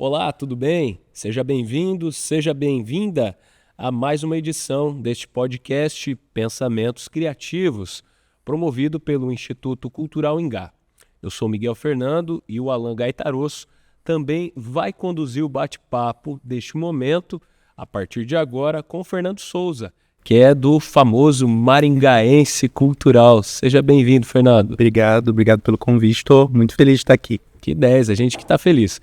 Olá, tudo bem? Seja bem-vindo, seja bem-vinda a mais uma edição deste podcast Pensamentos Criativos, promovido pelo Instituto Cultural Ingá. Eu sou Miguel Fernando e o Alan Gaitarosso também vai conduzir o bate-papo deste momento, a partir de agora, com o Fernando Souza, que é do famoso Maringaense Cultural. Seja bem-vindo, Fernando. Obrigado pelo convite. Estou muito feliz de estar aqui. Que 10, a gente que está feliz.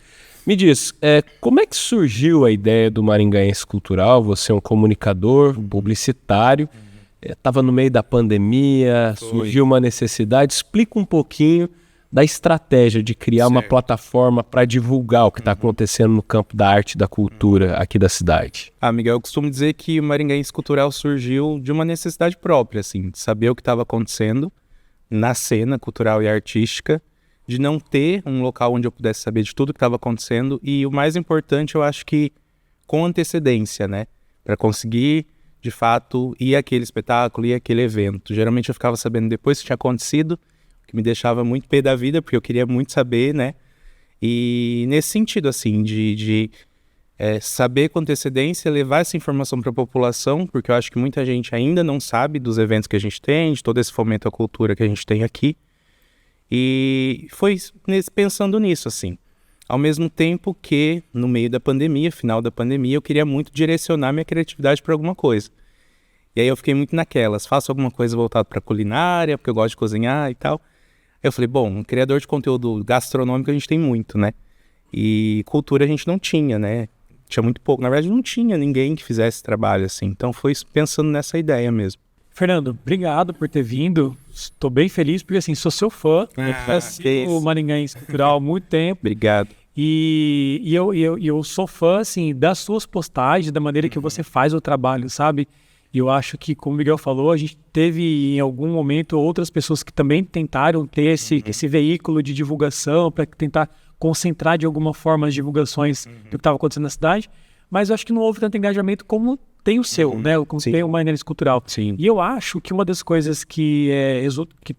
Me diz, como é que surgiu a ideia do Maringaense Cultural? Você é um comunicador, publicitário, estava no meio da pandemia, surgiu uma necessidade. Explica um pouquinho da estratégia de criar uma plataforma para divulgar o que está acontecendo no campo da arte e da cultura aqui da cidade. Miguel, eu costumo dizer que o Maringaense Cultural surgiu de uma necessidade própria, assim, de saber o que estava acontecendo na cena cultural e artística, de não ter um local onde eu pudesse saber de tudo que estava acontecendo e, o mais importante, eu acho que com antecedência, né? Para conseguir, de fato, ir àquele espetáculo, ir àquele evento. Geralmente eu ficava sabendo depois que tinha acontecido, o que me deixava muito pé da vida, porque eu queria muito saber, né? E nesse sentido, assim, de saber com antecedência, levar essa informação para a população, porque eu acho que muita gente ainda não sabe dos eventos que a gente tem, de todo esse fomento à cultura que a gente tem aqui. E foi pensando nisso, assim. Ao mesmo tempo que, no meio da pandemia, final da pandemia, eu queria muito direcionar minha criatividade para alguma coisa. E aí eu fiquei muito naquelas, faço alguma coisa voltada para culinária, porque eu gosto de cozinhar e tal. Aí eu falei, bom, um criador de conteúdo gastronômico a gente tem muito, né? E cultura a gente não tinha, né? Tinha muito pouco. Na verdade, não tinha ninguém que fizesse trabalho assim. Então foi pensando nessa ideia mesmo. Fernando, obrigado por ter vindo. Estou bem feliz porque, assim, sou seu fã. Eu sigo o Maringaense Cultural há muito tempo. Obrigado. E eu sou fã, assim, das suas postagens, da maneira que você faz o trabalho, sabe? E eu acho que, como o Miguel falou, a gente teve, em algum momento, outras pessoas que também tentaram ter esse veículo de divulgação para tentar concentrar, de alguma forma, as divulgações do que estava acontecendo na cidade. Mas eu acho que não houve tanto engajamento como tem o seu, né? Como tem o Maringaense Cultural. Sim. E eu acho que uma das coisas que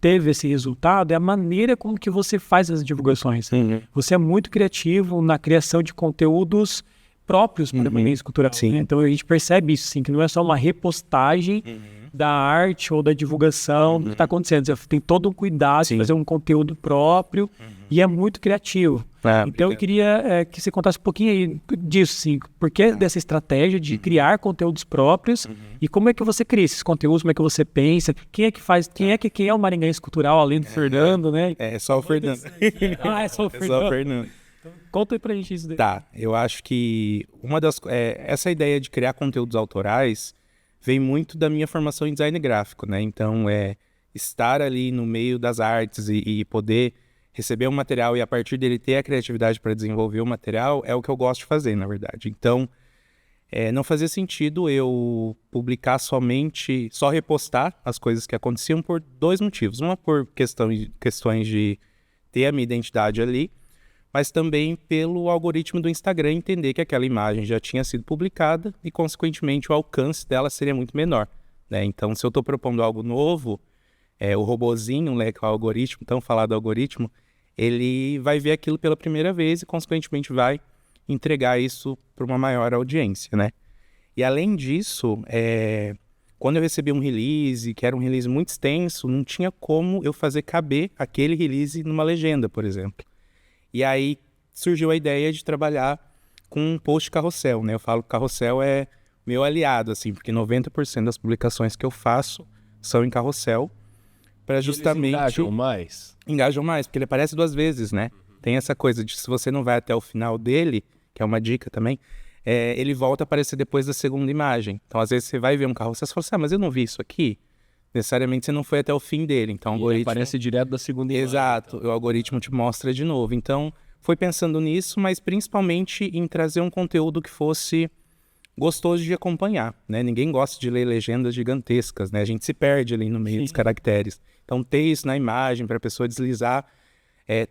teve esse resultado é a maneira como que você faz as divulgações. Você é muito criativo na criação de conteúdos próprios para o Maringaense Cultural. Né? Então a gente percebe isso, sim, que não é só uma repostagem da arte ou da divulgação do que está acontecendo. Você tem todo um cuidado de fazer um conteúdo próprio e é muito criativo. Então eu queria que você contasse um pouquinho aí disso, sim. Por que dessa estratégia de criar conteúdos próprios e como é que você cria esses conteúdos, como é que você pensa, quem é que faz, quem é o Maringaense Cultural, além do Fernando, né? É só o Fernando. É só o Fernando. Conta aí pra gente isso daí. Tá, eu acho que essa ideia de criar conteúdos autorais vem muito da minha formação em design gráfico, né? Então, estar ali no meio das artes e poder receber um material e a partir dele ter a criatividade para desenvolver o material é o que eu gosto de fazer, na verdade. Então, não fazia sentido eu publicar só repostar as coisas que aconteciam por dois motivos. Uma por questões de ter a minha identidade ali, mas também pelo algoritmo do Instagram entender que aquela imagem já tinha sido publicada e, consequentemente, o alcance dela seria muito menor, né? Então, se eu estou propondo algo novo, o robozinho, né, que é o algoritmo, tão falado algoritmo, ele vai ver aquilo pela primeira vez e, consequentemente, vai entregar isso para uma maior audiência, né? E, além disso, quando eu recebi um release, que era um release muito extenso, não tinha como eu fazer caber aquele release numa legenda, por exemplo. E aí surgiu a ideia de trabalhar com um post carrossel, né? Eu falo que carrossel é meu aliado, assim, porque 90% das publicações que eu faço são em carrossel, para justamente... Eles engajam mais? Engajam mais, porque ele aparece 2 vezes, né? Tem essa coisa de se você não vai até o final dele, que é uma dica também, ele volta a aparecer depois da segunda imagem. Então, às vezes, você vai ver um carrossel e fala assim, mas eu não vi isso aqui. Necessariamente você não foi até o fim dele, então o algoritmo... aparece direto da segunda imagem. Exato, então. O algoritmo te mostra de novo. Então, foi pensando nisso, mas principalmente em trazer um conteúdo que fosse gostoso de acompanhar, né? Ninguém gosta de ler legendas gigantescas, né? A gente se perde ali no meio dos caracteres. Então, ter isso na imagem para a pessoa deslizar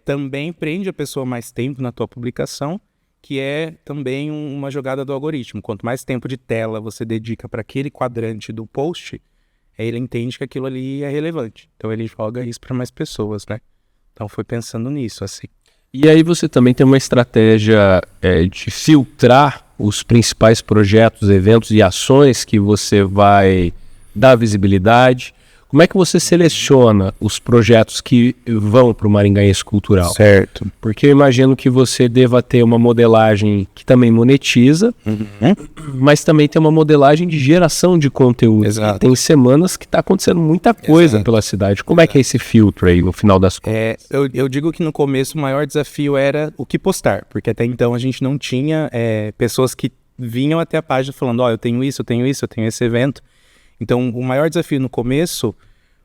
também prende a pessoa mais tempo na tua publicação, que é também uma jogada do algoritmo. Quanto mais tempo de tela você dedica para aquele quadrante do post, ele entende que aquilo ali é relevante. Então ele joga isso para mais pessoas, né? Então foi pensando nisso, assim. E aí você também tem uma estratégia de filtrar os principais projetos, eventos e ações que você vai dar visibilidade. Como é que você seleciona os projetos que vão para o Maringaense Cultural? Certo. Porque eu imagino que você deva ter uma modelagem que também monetiza, mas também tem uma modelagem de geração de conteúdo. Exato. Tem semanas que está acontecendo muita coisa Exato. pela cidade. Como é que é esse filtro aí, no final das contas? Eu digo que no começo o maior desafio era o que postar, porque até então a gente não tinha pessoas que vinham até a página falando, eu tenho isso, eu tenho isso, eu tenho esse evento. Então, o maior desafio no começo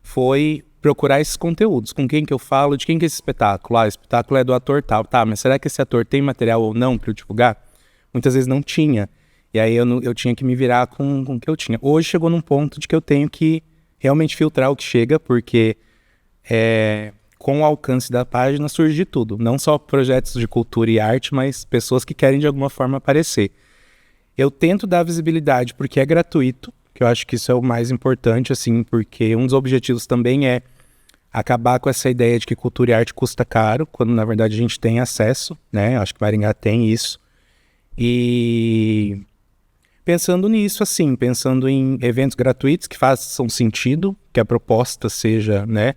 foi procurar esses conteúdos. Com quem que eu falo, de quem que é esse espetáculo? O espetáculo é do ator tal. Tá, mas será que esse ator tem material ou não para eu divulgar? Muitas vezes não tinha. E aí eu tinha que me virar com o que eu tinha. Hoje chegou num ponto de que eu tenho que realmente filtrar o que chega, porque com o alcance da página surge de tudo. Não só projetos de cultura e arte, mas pessoas que querem de alguma forma aparecer. Eu tento dar visibilidade porque é gratuito, que eu acho que isso é o mais importante, assim, porque um dos objetivos também é acabar com essa ideia de que cultura e arte custa caro, quando na verdade a gente tem acesso, né? Acho que Maringá tem isso. E pensando nisso, assim, pensando em eventos gratuitos que façam sentido, que a proposta seja, né?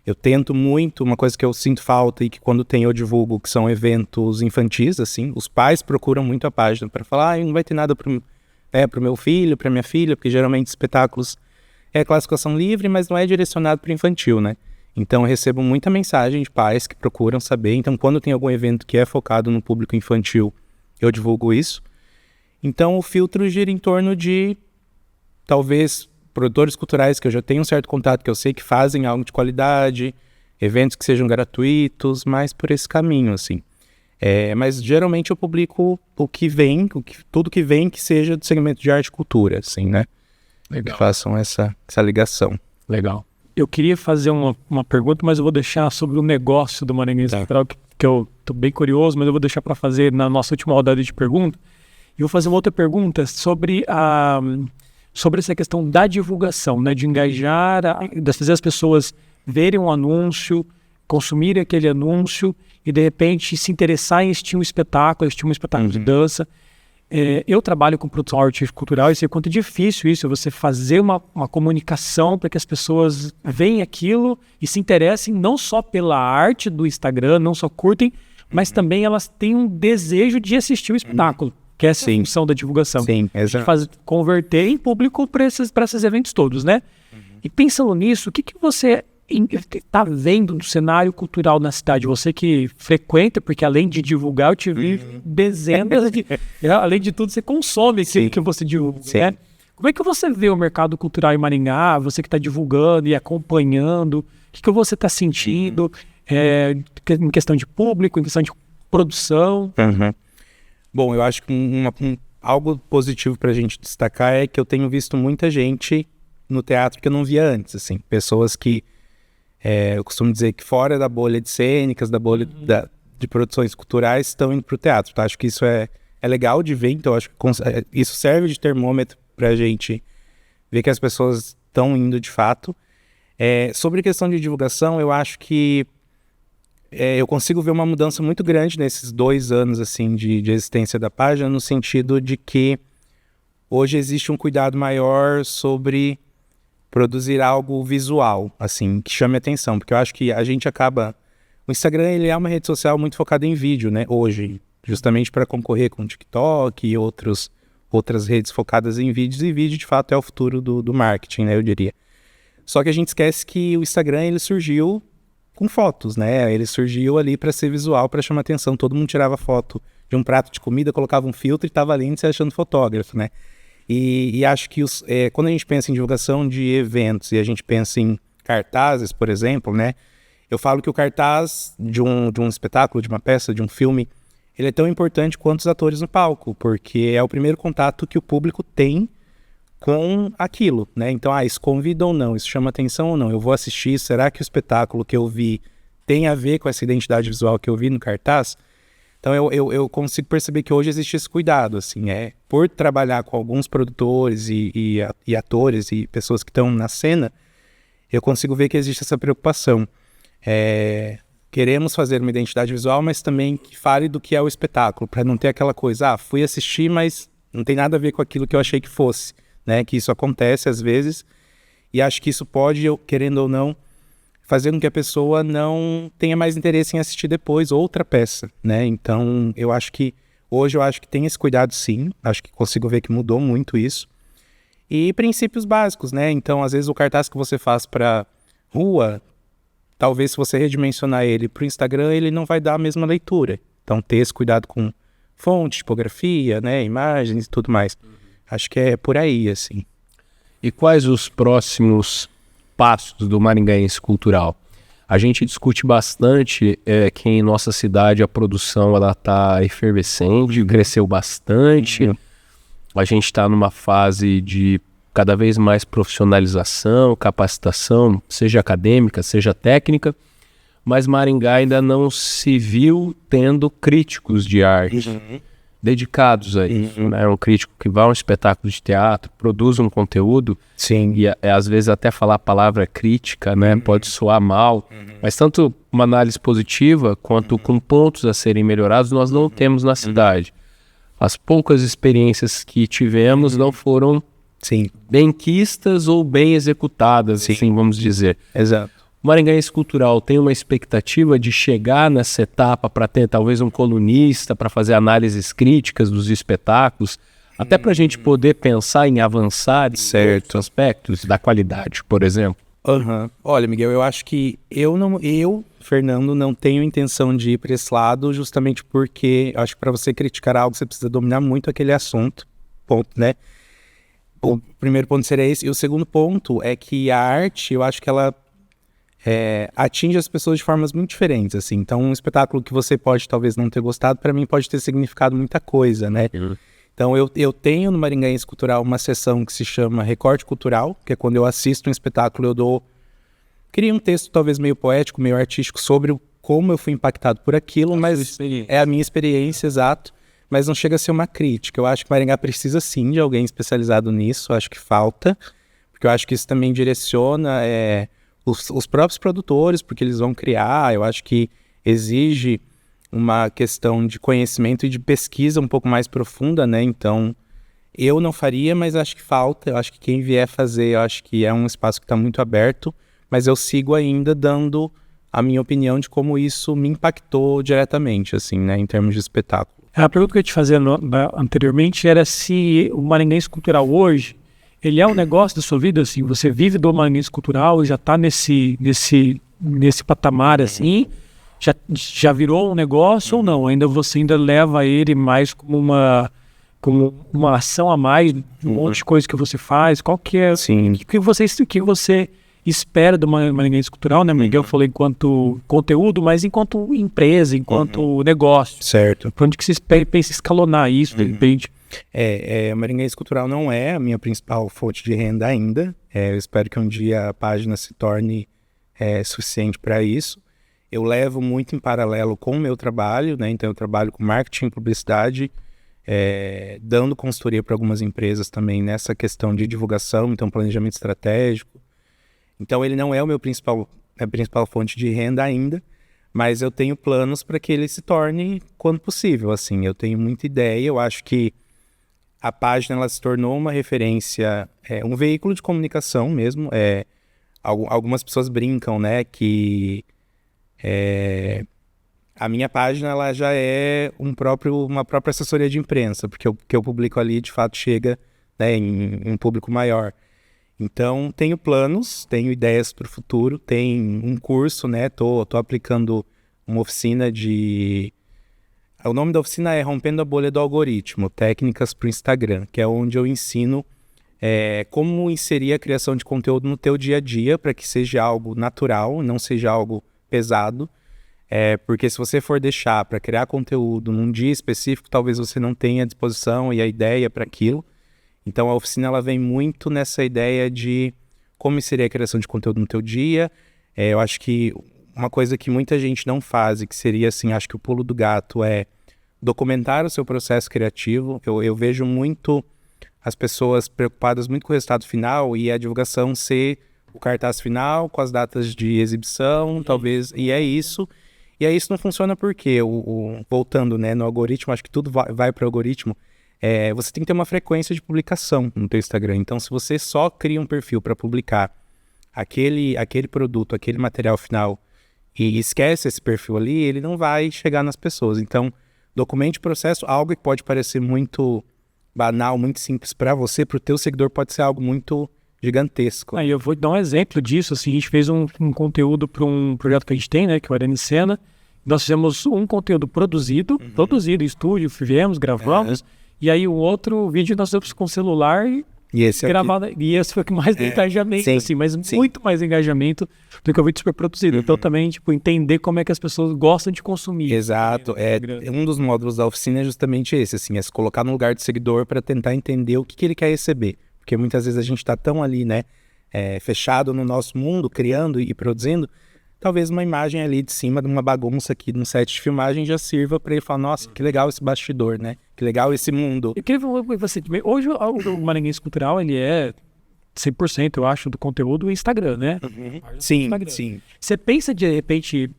Eu tento muito, uma coisa que eu sinto falta e que quando tem eu divulgo, que são eventos infantis, assim, os pais procuram muito a página para falar, não vai ter nada para o meu filho, para minha filha, porque geralmente espetáculos é classificação livre, mas não é direcionado para infantil, né? Então eu recebo muita mensagem de pais que procuram saber. Então quando tem algum evento que é focado no público infantil, eu divulgo isso. Então o filtro gira em torno de, talvez, produtores culturais que eu já tenho um certo contato, que eu sei que fazem algo de qualidade, eventos que sejam gratuitos, mas por esse caminho, assim. Mas geralmente eu publico o que vem, tudo que vem que seja do segmento de arte e cultura, assim, né? Legal. Que façam essa ligação. Legal. Eu queria fazer uma pergunta, mas eu vou deixar sobre o negócio do Maringaense Cultural, que eu estou bem curioso, mas eu vou deixar para fazer na nossa última rodada de perguntas. E vou fazer uma outra pergunta sobre essa questão da divulgação, né? De engajar, de fazer as pessoas verem um anúncio, consumirem aquele anúncio e, de repente, se interessar em assistir um espetáculo de dança. Eu trabalho com produção artística cultural e sei quanto é difícil isso, você fazer uma comunicação para que as pessoas vejam aquilo e se interessem não só pela arte do Instagram, não só curtem, mas também elas têm um desejo de assistir o espetáculo, que é essa função da divulgação. Sim, exato. Converter em público para esses eventos todos, né? E pensando nisso, o que você está vendo no cenário cultural na cidade? Você que frequenta, porque além de divulgar, eu te vi dezenas de... Além de tudo, você consome aquilo que você divulga, né? Como é que você vê o mercado cultural em Maringá? Você que está divulgando e acompanhando, o que você está sentindo em questão de público, em questão de produção? Bom, eu acho que algo positivo para a gente destacar é que eu tenho visto muita gente no teatro que eu não via antes, assim, pessoas que eu costumo dizer que fora da bolha de cênicas, da bolha de produções culturais, estão indo para o teatro, tá? Acho que isso é legal de ver, então acho que isso serve de termômetro para a gente ver que as pessoas estão indo de fato. Sobre a questão de divulgação, eu acho que eu consigo ver uma mudança muito grande nesses 2 anos assim, de existência da página, no sentido de que hoje existe um cuidado maior sobre produzir algo visual, assim, que chame atenção, porque eu acho que a gente acaba... O Instagram, ele é uma rede social muito focada em vídeo, né, hoje, justamente para concorrer com o TikTok e outras redes focadas em vídeos, e vídeo, de fato, é o futuro do marketing, né, eu diria. Só que a gente esquece que o Instagram, ele surgiu com fotos, né, ele surgiu ali para ser visual, para chamar atenção, todo mundo tirava foto de um prato de comida, colocava um filtro e estava ali se achando fotógrafo, né. E acho que quando a gente pensa em divulgação de eventos e a gente pensa em cartazes, por exemplo, né? Eu falo que o cartaz de um espetáculo, de uma peça, de um filme, ele é tão importante quanto os atores no palco, porque é o primeiro contato que o público tem com aquilo, né? Então, isso convida ou não, isso chama atenção ou não, eu vou assistir, será que o espetáculo que eu vi tem a ver com essa identidade visual que eu vi no cartaz? Então eu consigo perceber que hoje existe esse cuidado, assim, por trabalhar com alguns produtores e atores e pessoas que estão na cena, eu consigo ver que existe essa preocupação. queremos fazer uma identidade visual, mas também que fale do que é o espetáculo, para não ter aquela coisa, fui assistir, mas não tem nada a ver com aquilo que eu achei que fosse, né? Que isso acontece às vezes, e acho que isso pode, querendo ou não, fazer com que a pessoa não tenha mais interesse em assistir depois outra peça, né? Então, hoje eu acho que tem esse cuidado sim, acho que consigo ver que mudou muito isso. E princípios básicos, né? Então, às vezes o cartaz que você faz para rua, talvez se você redimensionar ele para o Instagram, ele não vai dar a mesma leitura. Então, ter esse cuidado com fonte, tipografia, né? Imagens e tudo mais. Acho que é por aí, assim. E quais os próximos passos do Maringaense Cultural? A gente discute bastante que em nossa cidade a produção está efervescente, cresceu bastante. A gente está numa fase de cada vez mais profissionalização, capacitação, seja acadêmica, seja técnica, mas Maringá ainda não se viu tendo críticos de arte dedicados a isso. Né? Um crítico que vai a um espetáculo de teatro, produz um conteúdo, Sim. e às vezes até falar a palavra crítica, né? Pode soar mal, mas tanto uma análise positiva quanto com pontos a serem melhorados nós não temos na cidade. As poucas experiências que tivemos não foram Sim. benquistas ou bem executadas, assim vamos dizer. Exato. O Maringaense Cultural tem uma expectativa de chegar nessa etapa para ter talvez um colunista para fazer análises críticas dos espetáculos, até para a gente poder pensar em avançar em certos aspectos da qualidade, por exemplo. Olha, Miguel, eu acho que Fernando, não tenho intenção de ir para esse lado, justamente porque acho que para você criticar algo você precisa dominar muito aquele assunto, ponto, né? O primeiro ponto seria esse, e o segundo ponto é que a arte, eu acho que ela atinge as pessoas de formas muito diferentes, assim. Então, um espetáculo que você pode talvez não ter gostado, para mim pode ter significado muita coisa, né? Então, eu tenho no Maringaense Cultural uma sessão que se chama Recorte Cultural, que é quando eu assisto um espetáculo, crio um texto talvez meio poético, meio artístico, sobre como eu fui impactado por aquilo, mas é a minha experiência, exato, mas não chega a ser uma crítica. Eu acho que Maringá precisa sim de alguém especializado nisso, eu acho que falta, porque eu acho que isso também direciona os próprios produtores, porque eles vão criar, eu acho que exige uma questão de conhecimento e de pesquisa um pouco mais profunda, né? Então, eu não faria, mas acho que falta, eu acho que quem vier fazer, eu acho que é um espaço que está muito aberto, mas eu sigo ainda dando a minha opinião de como isso me impactou diretamente, assim, né, em termos de espetáculo. A pergunta que eu ia te fazer anteriormente era se o Maringaense Cultural hoje, ele é um negócio da sua vida, assim, você vive do Maringaense Cultural e já está nesse patamar, assim, já virou um negócio ou não? Você ainda leva ele mais como uma ação a mais, um monte de coisa que você faz? Qual que é? Sim. O que você espera do Maringaense Cultural, né, Miguel? Eu falei enquanto conteúdo, mas enquanto empresa, enquanto negócio. Certo. Para onde que você pensa escalonar isso, de repente? O Maringaense Cultural não é a minha principal fonte de renda ainda. Eu espero que um dia a página se torne suficiente para isso. Eu levo muito em paralelo com o meu trabalho, né? Então eu trabalho com marketing e publicidade, dando consultoria para algumas empresas também nessa questão de divulgação, então planejamento estratégico. Então ele não é o meu principal fonte de renda ainda, mas eu tenho planos para que ele se torne quando possível, assim. Eu tenho muita ideia, eu acho que a página ela se tornou uma referência, um veículo de comunicação mesmo. Algumas pessoas brincam, né, que a minha página ela já é uma própria assessoria de imprensa, porque o que eu publico ali de fato chega, né, em um público maior. Então, tenho planos, tenho ideias para o futuro, tem um curso, né? Tô aplicando uma oficina O nome da oficina é Rompendo a Bolha do Algoritmo, Técnicas para o Instagram, que é onde eu ensino como inserir a criação de conteúdo no teu dia a dia para que seja algo natural, não seja algo pesado. Porque se você for deixar para criar conteúdo num dia específico, talvez você não tenha a disposição e a ideia para aquilo. Então a oficina ela vem muito nessa ideia de como seria a criação de conteúdo no teu dia. Eu acho que uma coisa que muita gente não faz e que seria assim, acho que o pulo do gato é documentar o seu processo criativo. Eu vejo muito as pessoas preocupadas muito com o resultado final e a divulgação ser o cartaz final com as datas de exibição, talvez, e é isso. E aí isso não funciona porque, voltando, né, no algoritmo, acho que tudo vai para o algoritmo, você tem que ter uma frequência de publicação no teu Instagram. Então, se você só cria um perfil para publicar aquele produto, aquele material final e esquece esse perfil ali, ele não vai chegar nas pessoas. Então, documente o processo, algo que pode parecer muito banal, muito simples para você, para o teu seguidor pode ser algo muito gigantesco. Aí eu vou dar um exemplo disso, assim, a gente fez um conteúdo para um projeto que a gente tem, né, que é o Arena em Cena. Nós fizemos um conteúdo produzido em estúdio, fizemos, gravamos, e aí o outro vídeo nós fizemos com celular e esse gravado, e esse foi o que mais deu engajamento, assim, mas muito mais engajamento do que o vídeo super produzido. Então também, tipo, entender como é que as pessoas gostam de consumir. Exato, um dos módulos da oficina é justamente esse, assim, é se colocar no lugar do seguidor para tentar entender o que ele quer receber. Porque muitas vezes a gente está tão ali, né, fechado no nosso mundo, criando e produzindo, talvez uma imagem ali de cima de uma bagunça aqui no set de filmagem já sirva para ele falar, nossa, que legal esse bastidor, né? Que legal esse mundo. Eu queria ver você, hoje o Maranhense Cultural, ele é 100%, eu acho, do conteúdo do Instagram, né? Sim, Instagram. sim. Você pensa de repente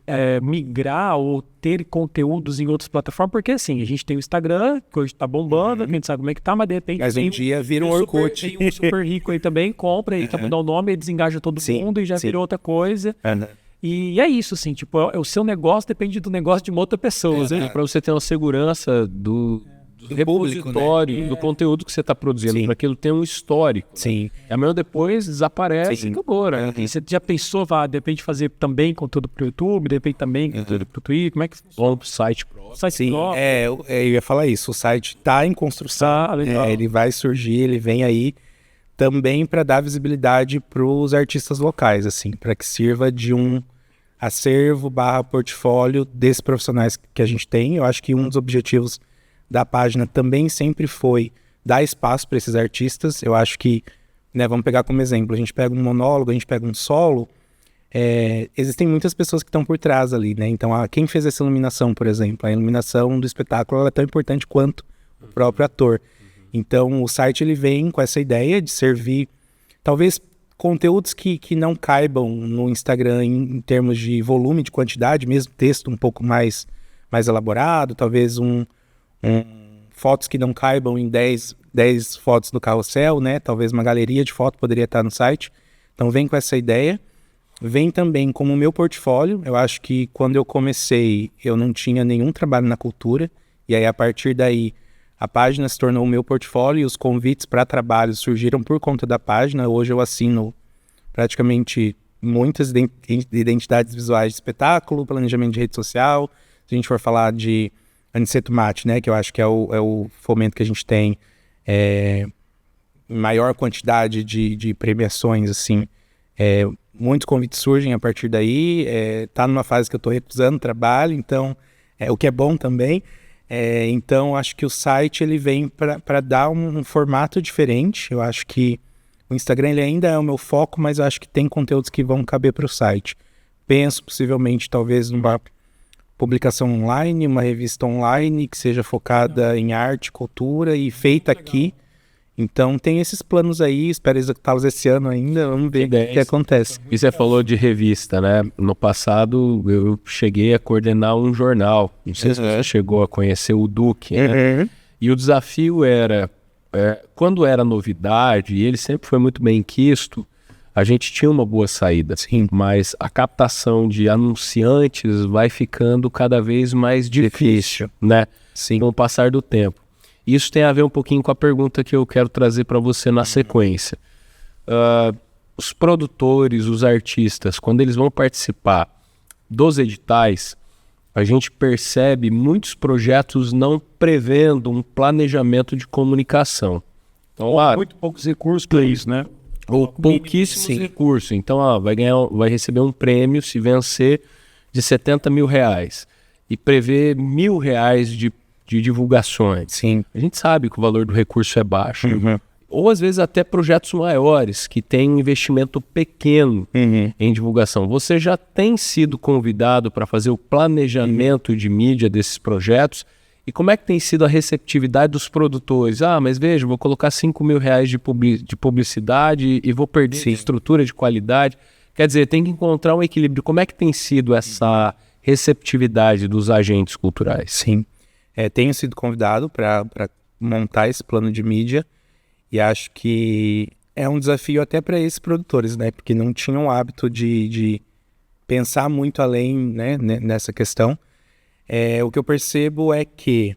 migrar ou ter conteúdos em outras plataformas? Porque assim, a gente tem o Instagram, que hoje tá bombando, a gente sabe como é que tá, mas de repente Mas um dia vira um Orkut. Tem um super rico aí também, compra, ele quer mudar o nome, ele desengaja todo mundo e já virou outra coisa. E é isso, assim, tipo, o seu negócio depende do negócio de uma outra pessoa. Né? Para você ter uma segurança do repositório, público, né? do conteúdo que você está produzindo, para aquilo ter um histórico. Sim. Né? Amanhã depois desaparece e acabou, né? Você já pensou, de repente, fazer também conteúdo pro YouTube, de repente também conteúdo pro Twitter? Como é que vão pro site próprio? Sim, eu ia falar isso, o site está em construção, ele vai surgir, ele vem aí também para dar visibilidade para os artistas locais, assim, para que sirva de um acervo / portfólio desses profissionais que a gente tem. Eu acho que um dos objetivos da página também sempre foi dar espaço para esses artistas. Eu acho que, né, vamos pegar como exemplo, a gente pega um monólogo, a gente pega um solo, existem muitas pessoas que estão por trás ali, né? Então, quem fez essa iluminação, por exemplo, a iluminação do espetáculo ela é tão importante quanto o próprio ator. Então, o site ele vem com essa ideia de servir, talvez, conteúdos que não caibam no Instagram em termos de volume, de quantidade, mesmo texto um pouco mais elaborado, talvez fotos que não caibam em 10 fotos do carrossel, né? Talvez uma galeria de foto poderia estar no site. Então vem com essa ideia. Vem também como o meu portfólio. Eu acho que quando eu comecei, eu não tinha nenhum trabalho na cultura. E aí, a partir daí, a página se tornou o meu portfólio e os convites para trabalhos surgiram por conta da página. Hoje eu assino praticamente muitas identidades visuais de espetáculo, planejamento de rede social. Se a gente for falar de Aniceto Mate, né, que eu acho que é o fomento que a gente tem, maior quantidade de premiações, assim, muitos convites surgem a partir daí. Tá numa fase que eu estou recusando trabalho, então, o que é bom também. Então, acho que o site ele vem para dar um formato diferente. Eu acho que o Instagram ele ainda é o meu foco, mas eu acho que tem conteúdos que vão caber para o site. Penso, possivelmente, talvez numa publicação online, uma revista online que seja focada em arte, cultura e feita aqui. Então, tem esses planos aí, espero executá-los esse ano ainda, vamos ver o que acontece. E você falou de revista, né? No passado, eu cheguei a coordenar um jornal. Não sei se você chegou a conhecer o Duque, né? E o desafio era, quando era novidade, e ele sempre foi muito bem quisto, a gente tinha uma boa saída. Sim. Mas a captação de anunciantes vai ficando cada vez mais difícil, né? Sim. Com o passar do tempo. Isso tem a ver um pouquinho com a pergunta que eu quero trazer para você na sequência. Os produtores, os artistas, quando eles vão participar dos editais, a gente percebe muitos projetos não prevendo um planejamento de comunicação. Então, muito poucos recursos para isso, né? Ou pouquíssimos recursos. Então, vai receber um prêmio se vencer de R$70 mil e prever R$1.000 de divulgações. Sim. A gente sabe que o valor do recurso é baixo. Ou às vezes até projetos maiores que têm um investimento pequeno em divulgação. Você já tem sido convidado para fazer o planejamento de mídia desses projetos? E como é que tem sido a receptividade dos produtores? Mas veja, vou colocar R$5 mil de publicidade e vou perder estrutura de qualidade. Quer dizer, tem que encontrar um equilíbrio. Como é que tem sido essa receptividade dos agentes culturais? Sim. Tenho sido convidado para montar esse plano de mídia e acho que é um desafio até para esses produtores, né? Porque não tinham o hábito de pensar muito além, né, nessa questão. O que eu percebo é que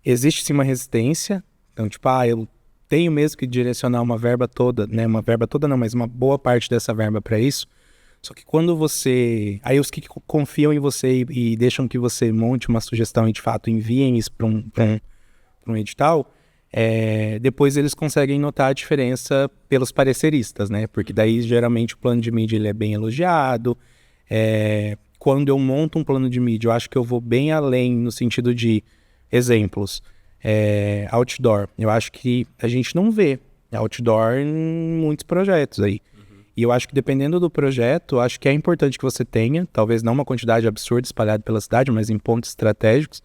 existe sim uma resistência. Então, tipo, eu tenho mesmo que direcionar uma verba toda, né? Uma verba toda não, mas uma boa parte dessa verba para isso. Só que quando você... Aí os que confiam em você e deixam que você monte uma sugestão e de fato enviem isso para um edital, depois eles conseguem notar a diferença pelos pareceristas, né? Porque daí geralmente o plano de mídia ele é bem elogiado. Quando eu monto um plano de mídia, eu acho que eu vou bem além no sentido de exemplos. Outdoor. Eu acho que a gente não vê outdoor em muitos projetos aí. E eu acho que dependendo do projeto, acho que é importante que você tenha, talvez não uma quantidade absurda espalhada pela cidade, mas em pontos estratégicos,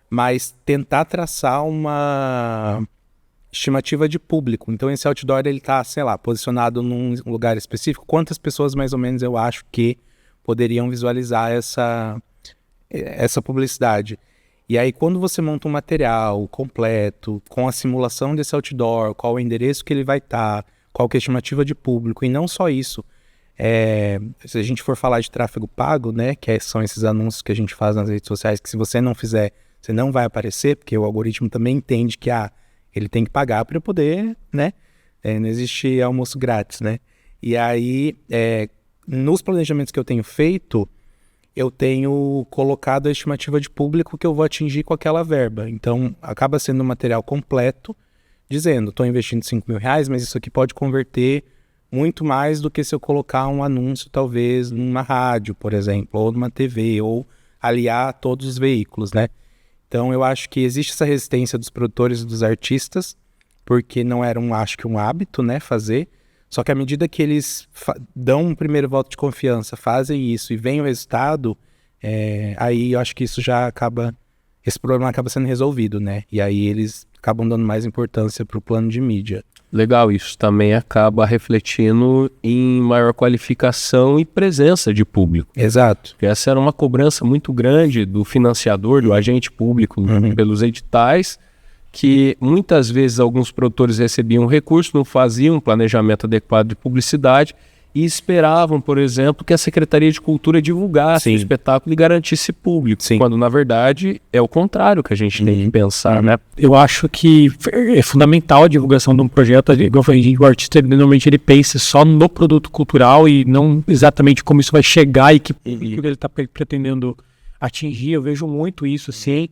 mas tentar traçar uma estimativa de público. Então esse outdoor, ele tá, sei lá, posicionado num lugar específico. Quantas pessoas mais ou menos eu acho que poderiam visualizar essa publicidade? E aí quando você monta um material completo, com a simulação desse outdoor, qual o endereço que ele vai estar, qual que é a estimativa de público, e não só isso, se a gente for falar de tráfego pago, né, que são esses anúncios que a gente faz nas redes sociais, que se você não fizer, você não vai aparecer, porque o algoritmo também entende que ele tem que pagar para poder, né, não existe almoço grátis, né, e aí, nos planejamentos que eu tenho feito, eu tenho colocado a estimativa de público que eu vou atingir com aquela verba, então acaba sendo um material completo, dizendo, estou investindo R$5.000, mas isso aqui pode converter muito mais do que se eu colocar um anúncio, talvez, numa rádio, por exemplo, ou numa TV, ou aliar todos os veículos, né? Então, eu acho que existe essa resistência dos produtores e dos artistas, porque não era, acho que um hábito, né, fazer. Só que à medida que eles dão um primeiro voto de confiança, fazem isso e vem o resultado, aí eu acho que esse problema acaba sendo resolvido, né? E aí eles acabam dando mais importância para o plano de mídia. Legal, isso também acaba refletindo em maior qualificação e presença de público. Exato. Porque essa era uma cobrança muito grande do financiador, do agente público, pelos editais, que muitas vezes alguns produtores recebiam recurso, não faziam um planejamento adequado de publicidade e esperavam, por exemplo, que a Secretaria de Cultura divulgasse o espetáculo e garantisse público, quando na verdade é o contrário que a gente tem que pensar, né? Eu acho que é fundamental a divulgação de um projeto. Igual eu falei, o artista normalmente ele pensa só no produto cultural e não exatamente como isso vai chegar e que ele está pretendendo atingir. Eu vejo muito isso, assim,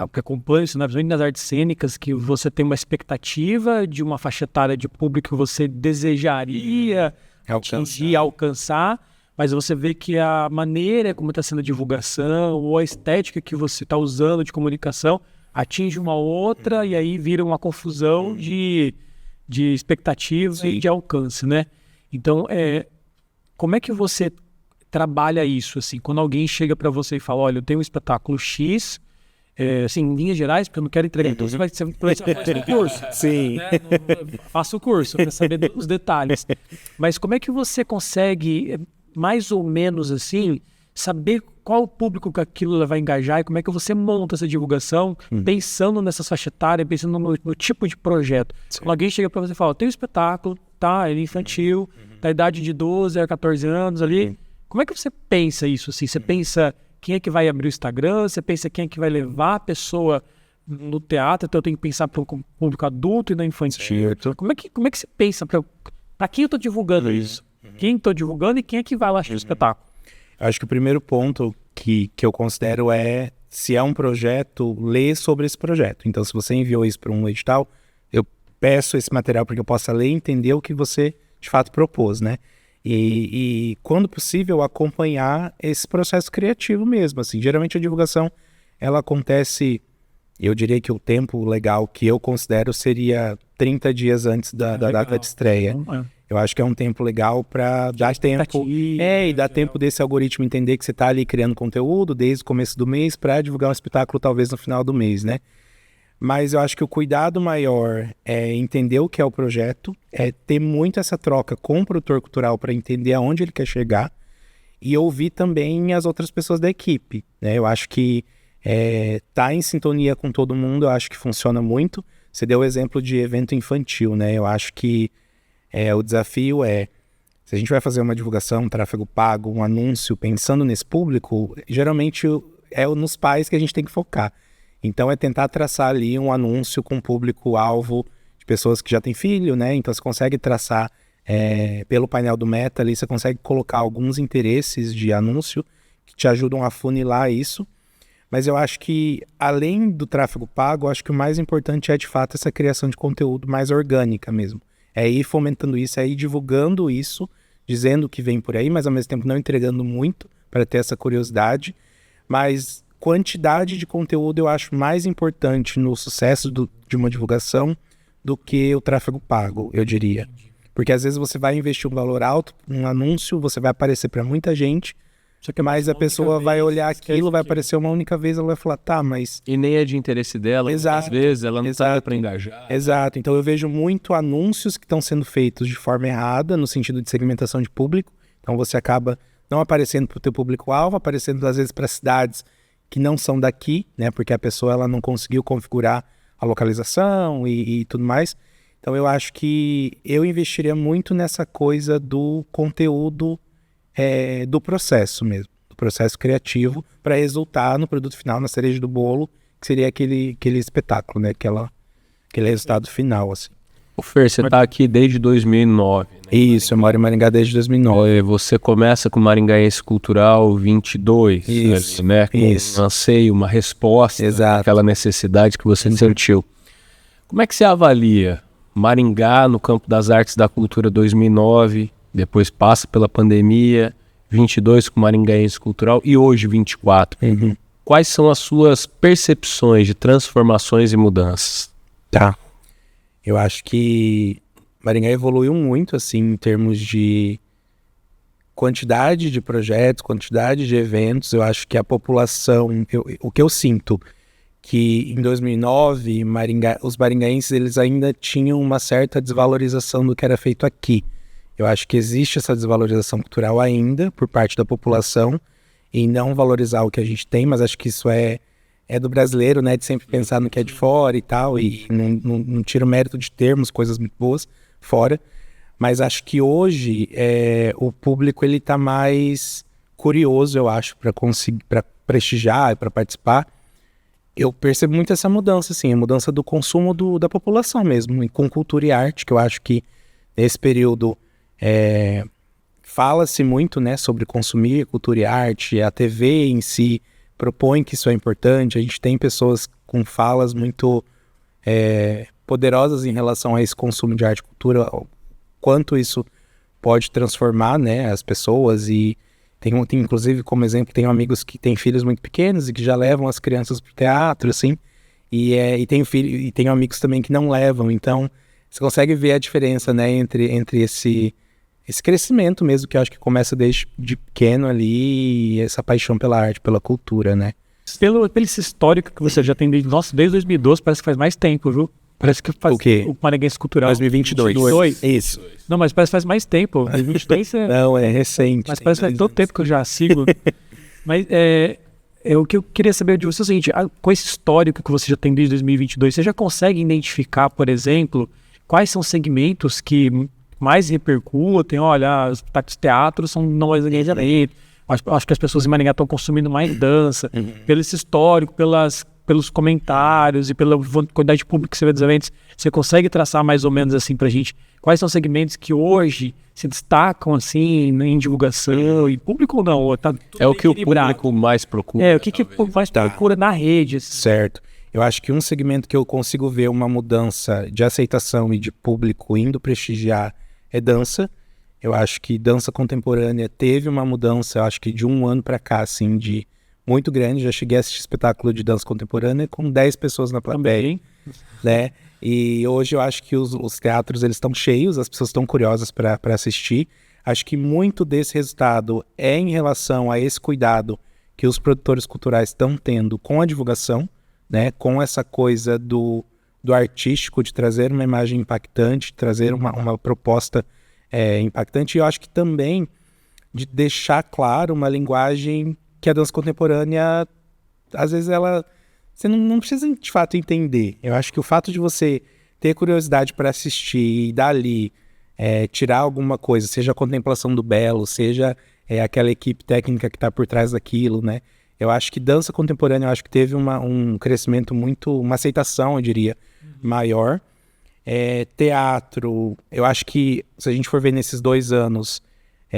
porque acompanho isso, principalmente nas artes cênicas, que você tem uma expectativa de uma faixa etária de público que você desejaria atingir, alcançar, mas você vê que a maneira como está sendo a divulgação ou a estética que você está usando de comunicação atinge uma outra e aí vira uma confusão de expectativa e de alcance, né? Então, como é que você trabalha isso, assim, quando alguém chega para você e fala, olha, eu tenho um espetáculo X, assim, em linhas gerais, porque eu não quero entregar, então você vai fazer o curso. Sim. Né? Faça o curso para saber os detalhes. Mas como é que você consegue, mais ou menos assim, saber qual o público que aquilo vai engajar e como é que você monta essa divulgação pensando nessa faixa etária, pensando no tipo de projeto? Quando alguém chega para você e fala, tem um espetáculo, tá, ele é infantil, da idade de 12 a 14 anos ali, como é que você pensa isso, assim? Você pensa quem é que vai abrir o Instagram, você pensa quem é que vai levar a pessoa no teatro, então eu tenho que pensar para o público adulto e não infantil. Como é que você pensa para quem eu estou divulgando isso? Quem estou divulgando e quem é que vai lá assistir o espetáculo? Eu acho que o primeiro ponto que eu considero se é um projeto, ler sobre esse projeto. Então, se você enviou isso para um edital, eu peço esse material para que eu possa ler e entender o que você, de fato, propôs, né? E quando possível, acompanhar esse processo criativo mesmo, assim. Geralmente a divulgação, ela acontece, eu diria que o tempo legal que eu considero seria 30 dias antes da data de estreia. Eu acho que é um tempo legal para dar tempo. E dar tempo desse algoritmo entender que você está ali criando conteúdo desde o começo do mês para divulgar um espetáculo talvez no final do mês, né? Mas eu acho que o cuidado maior é entender o que é o projeto, é ter muito essa troca com o produtor cultural para entender aonde ele quer chegar e ouvir também as outras pessoas da equipe, né? Eu acho que tá em sintonia com todo mundo, eu acho que funciona muito. Você deu o exemplo de evento infantil, né? Eu acho que o desafio se a gente vai fazer uma divulgação, um tráfego pago, um anúncio, pensando nesse público, geralmente nos pais que a gente tem que focar. Então é tentar traçar ali um anúncio com público-alvo de pessoas que já têm filho, né? Então você consegue traçar pelo painel do Meta ali, você consegue colocar alguns interesses de anúncio que te ajudam a funilar isso. Mas eu acho que, além do tráfego pago, eu acho que o mais importante é, de fato, essa criação de conteúdo mais orgânica mesmo. É ir fomentando isso, é ir divulgando isso, dizendo que vem por aí, mas ao mesmo tempo não entregando muito para ter essa curiosidade. Mas quantidade de conteúdo eu acho mais importante no sucesso de uma divulgação do que o tráfego pago, eu diria. Porque às vezes você vai investir um valor alto, um anúncio, você vai aparecer para muita gente, só que mais a pessoa vai olhar aquilo, vai aparecer uma única vez, ela vai falar, tá, mas... E nem é de interesse dela, Exato, às vezes ela não exato, tá para engajar. Exato, então eu vejo muito anúncios que estão sendo feitos de forma errada, no sentido de segmentação de público. Então você acaba não aparecendo para o teu público-alvo, aparecendo às vezes para cidades que não são daqui, né? Porque a pessoa ela não conseguiu configurar a localização e tudo mais. Então eu acho que eu investiria muito nessa coisa do conteúdo do processo mesmo, do processo criativo, para resultar no produto final, na cereja do bolo, que seria aquele espetáculo, né? Aquele resultado final, assim. O Fer, você tá aqui desde 2009, né? Isso, eu moro em Maringá desde 2009. Você começa com o Maringaense Cultural 22, Isso, ali, né? Com isso. um anseio, uma resposta Exato. àquela necessidade que você sentiu. Como é que você avalia Maringá no campo das artes da cultura 2009, depois passa pela pandemia, 22 com o Maringaense Cultural e hoje 24? Quais são as suas percepções de transformações e mudanças? Tá. Eu acho que Maringá evoluiu muito, assim, em termos de quantidade de projetos, quantidade de eventos. Eu acho que a população, o que eu sinto, que em 2009, os maringaenses eles ainda tinham uma certa desvalorização do que era feito aqui. Eu acho que existe essa desvalorização cultural ainda por parte da população em não valorizar o que a gente tem, mas acho que isso é do brasileiro, né, de sempre pensar no que é de fora e tal, e não tira o mérito de termos coisas muito boas fora, mas acho que hoje o público ele tá mais curioso, eu acho, para prestigiar e para participar. Eu percebo muito essa mudança, assim, a mudança do consumo da população mesmo, com cultura e arte, que eu acho que nesse período fala-se muito, né, sobre consumir cultura e arte, a TV em si propõe que isso é importante, a gente tem pessoas com falas muito poderosas em relação a esse consumo de arte e cultura, quanto isso pode transformar, né, as pessoas, e tem inclusive como exemplo, tenho amigos que têm filhos muito pequenos e que já levam as crianças para o teatro, assim, e tenho amigos também que não levam, então você consegue ver a diferença, né, entre esse crescimento mesmo, que eu acho que começa desde de pequeno ali, e essa paixão pela arte, pela cultura, né. Pelo esse histórico que você já tem desde 2012, parece que faz mais tempo, viu? Parece que faz O quê? o Maringaense Cultural. 2022. Isso. Não, mas parece que faz mais tempo. 2023 Não, é recente. Mas parece que faz todo tempo que eu já sigo. Mas o que eu queria saber de você é o seguinte, com esse histórico que você já tem desde 2022, você já consegue identificar, por exemplo, quais são os segmentos que mais repercutem? Olha, os teatros são não mais engajamento. Acho que as pessoas em Maringá estão consumindo mais dança. Pelo esse histórico, pelos comentários e pela quantidade de público que você vê dos eventos, você consegue traçar mais ou menos assim pra gente quais são os segmentos que hoje se destacam assim em divulgação e público ou não? Tá É o que o público mais procura. O que mais procura na rede? Assim. Certo. Eu acho que um segmento que eu consigo ver uma mudança de aceitação e de público indo prestigiar é dança. Eu acho que dança contemporânea teve uma mudança, eu acho que de um ano pra cá, assim, de muito grande. Já cheguei a assistir espetáculo de dança contemporânea com 10 pessoas na plateia, né? E hoje eu acho que os teatros eles estão cheios, as pessoas estão curiosas para assistir. Acho que muito desse resultado é em relação a esse cuidado que os produtores culturais estão tendo com a divulgação, né? Com essa coisa do artístico, de trazer uma imagem impactante, trazer uma proposta impactante. E eu acho que também de deixar claro uma linguagem que a dança contemporânea, às vezes você não precisa de fato entender. Eu acho que o fato de você ter curiosidade para assistir e dali tirar alguma coisa, seja a contemplação do belo, seja aquela equipe técnica que está por trás daquilo, né? Eu acho que dança contemporânea, eu acho que teve um crescimento uma aceitação, eu diria, maior. Teatro, eu acho que, se a gente for ver nesses 2 anos,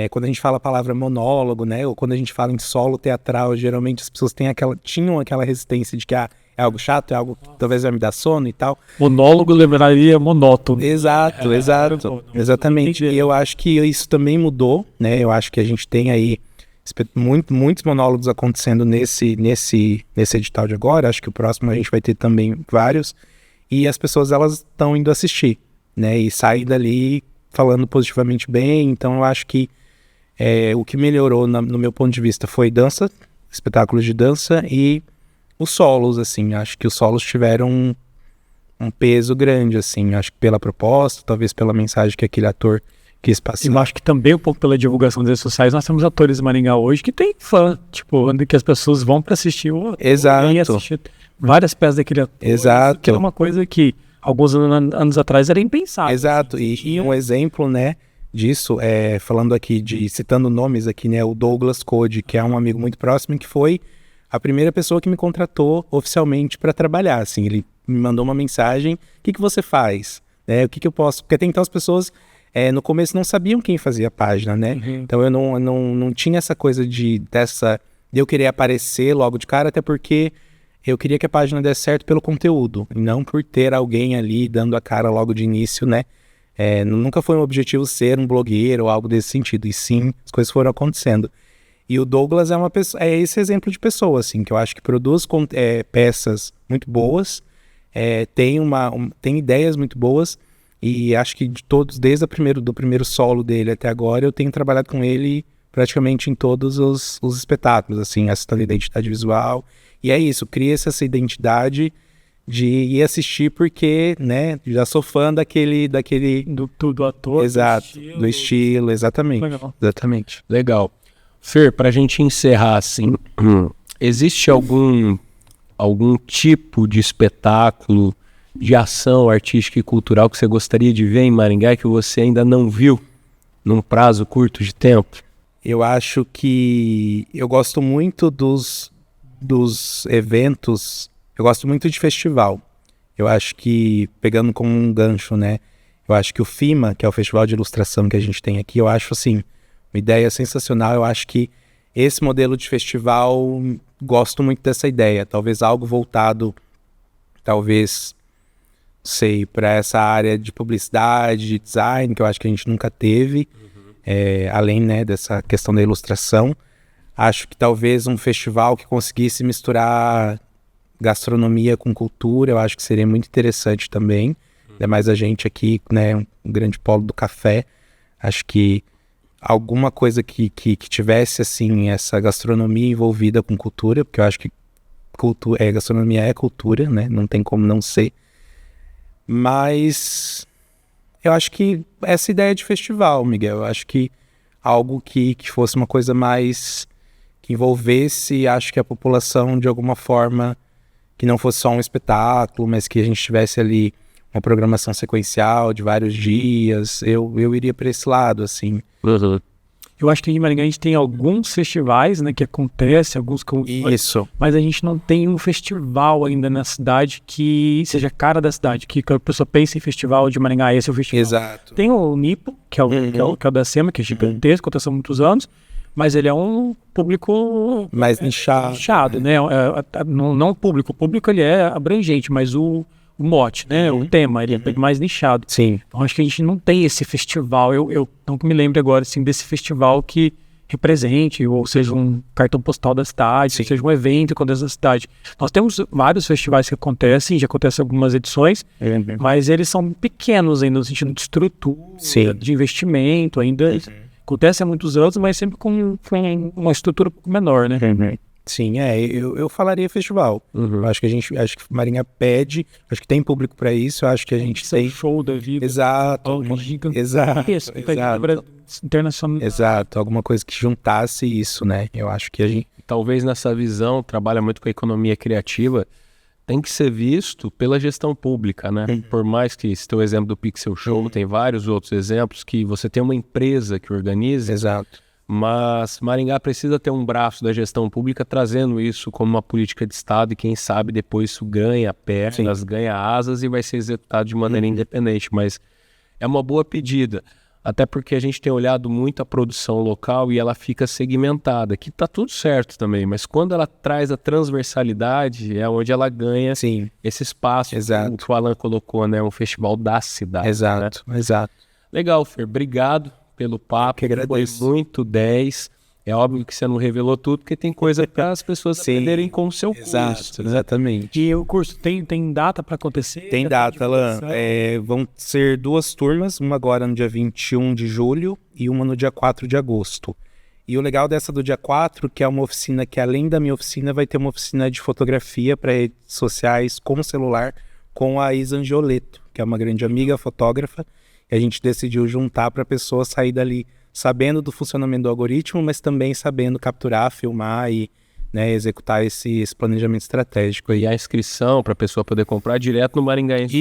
quando a gente fala a palavra monólogo, né, ou quando a gente fala em solo teatral, geralmente as pessoas tinham aquela resistência de que é algo chato, é algo que talvez vai me dar sono e tal. Monólogo lembraria monótono. Exato, exatamente. E eu acho que isso também mudou, né? Eu acho que a gente tem aí muitos monólogos acontecendo nesse edital de agora. Acho que o próximo a gente vai ter também vários. E as pessoas, elas estão indo assistir, né? E saem dali falando positivamente bem. Então eu acho que o que melhorou no meu ponto de vista foi dança, espetáculos de dança e os solos, assim. Acho que os solos tiveram um peso grande, assim. Acho que pela proposta, talvez pela mensagem que aquele ator quis passar. Eu acho que também um pouco pela divulgação das redes sociais, nós temos atores em Maringá hoje que tem fã, tipo, onde que as pessoas vão para assistir o ator. Exato. E assistir várias peças daquele ator. Exato. Que é uma coisa que alguns anos atrás era impensável. Exato. E um exemplo, né, disso, falando aqui, citando nomes aqui, né, o Douglas Code, que é um amigo muito próximo, que foi a primeira pessoa que me contratou oficialmente para trabalhar, assim. Ele me mandou uma mensagem: o que você faz? O que eu posso... Porque até então as pessoas, no começo, não sabiam quem fazia a página, né? Uhum. Então eu não tinha essa coisa de eu querer aparecer logo de cara, até porque eu queria que a página desse certo pelo conteúdo, e não por ter alguém ali dando a cara logo de início, né? Nunca foi um objetivo ser um blogueiro ou algo desse sentido, e sim, as coisas foram acontecendo. E o Douglas é esse exemplo de pessoa, assim, que eu acho que produz peças muito boas, tem ideias muito boas, e acho que de todos, desde do primeiro solo dele até agora, eu tenho trabalhado com ele praticamente em todos os espetáculos, assim, assistindo a identidade visual. E é isso, cria-se essa identidade de ir assistir porque, né, já sou fã do ator, exato, do estilo, exatamente. Legal. Exatamente. Legal. Fer, pra gente encerrar, assim, existe algum tipo de espetáculo, de ação artística e cultural que você gostaria de ver em Maringá que você ainda não viu num prazo curto de tempo? Eu acho que eu gosto muito dos eventos, eu gosto muito de festival. Eu acho que, pegando como um gancho, né, eu acho que o FIMA, que é o Festival de Ilustração que a gente tem aqui, eu acho, assim, uma ideia sensacional. Eu acho que esse modelo de festival, gosto muito dessa ideia. Talvez algo voltado, para essa área de publicidade, de design, que eu acho que a gente nunca teve, além, né, dessa questão da ilustração. Acho que talvez um festival que conseguisse misturar gastronomia com cultura, eu acho que seria muito interessante também. Ainda mais a gente aqui, né, um grande polo do café. Acho que alguma coisa que tivesse, assim, essa gastronomia envolvida com cultura, porque eu acho que gastronomia é cultura, né? Não tem como não ser. Mas eu acho que essa ideia de festival, Miguel, eu acho que algo que fosse uma coisa mais... que envolvesse, acho que a população de alguma forma, que não fosse só um espetáculo, mas que a gente tivesse ali uma programação sequencial de vários dias, eu iria para esse lado, assim. Uhum. Eu acho que em Maringá a gente tem alguns festivais, né, que acontecem, Isso. Mas a gente não tem um festival ainda na cidade que seja cara da cidade, que a pessoa pense em festival de Maringá, esse é o festival. Exato. Tem o Nipo, que é o da SEMA, que é gigantesco, aconteceu há muitos anos, mas ele é um público... mais nichado. Né? Não o público ele é abrangente, mas o mote, né? O tema, ele é mais nichado. Sim. Então acho que a gente não tem esse festival, eu não me lembro agora, assim, desse festival que represente, ou seja, um cartão postal da cidade, ou seja, um evento que acontece na cidade. Nós temos vários festivais que acontecem, já acontecem algumas edições, mas eles são pequenos ainda, no sentido de estrutura, de investimento, ainda acontece há muitos anos, mas sempre com uma estrutura um pouco menor, né? Sim, eu falaria festival. Eu acho que Maringá pede, acho que tem público para isso, eu acho que a gente tem... show da vida. Exato. Internacional. Exato, alguma coisa que juntasse isso, né? Eu acho que a gente... Talvez nessa visão, trabalha muito com a economia criativa, tem que ser visto pela gestão pública, né? Por mais que esse teu exemplo do Pixel Show, tem vários outros exemplos que você tem uma empresa que organiza. Exato. Mas Maringá precisa ter um braço da gestão pública trazendo isso como uma política de Estado e quem sabe depois isso ganha pernas, ganha asas e vai ser executado de maneira independente. Mas é uma boa pedida, até porque a gente tem olhado muito a produção local e ela fica segmentada, que tá tudo certo também, mas quando ela traz a transversalidade é onde ela ganha esse espaço que o Alan colocou, né? Um festival da cidade. Exato. Legal, Fer, obrigado pelo papo, foi muito 10. É óbvio que você não revelou tudo, porque tem coisa para as pessoas aprenderem com o seu curso. Exatamente. E o curso tem data para acontecer? Tem data, Alan. Vão ser 2 turmas, uma agora no dia 21 de julho e uma no dia 4 de agosto. E o legal dessa do dia 4, que é uma oficina que além da minha oficina, vai ter uma oficina de fotografia para redes sociais com celular, com a Isa Angioleto, que é uma grande amiga fotógrafa. E a gente decidiu juntar para a pessoa sair dali sabendo do funcionamento do algoritmo, mas também sabendo capturar, filmar e, né, executar esse planejamento estratégico. E a inscrição para a pessoa poder comprar direto no Maringaense.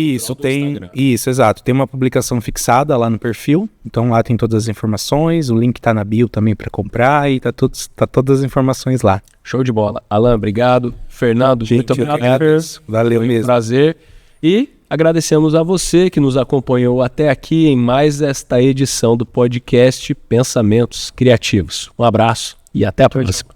Isso, exato. Tem uma publicação fixada lá no perfil, então lá tem todas as informações, o link tá na bio também para comprar e tá todas as informações lá. Show de bola. Alan, obrigado. Fernando, muito obrigado. Valeu mesmo. Prazer. E agradecemos a você que nos acompanhou até aqui em mais esta edição do podcast Pensamentos Criativos. Um abraço e até a próxima.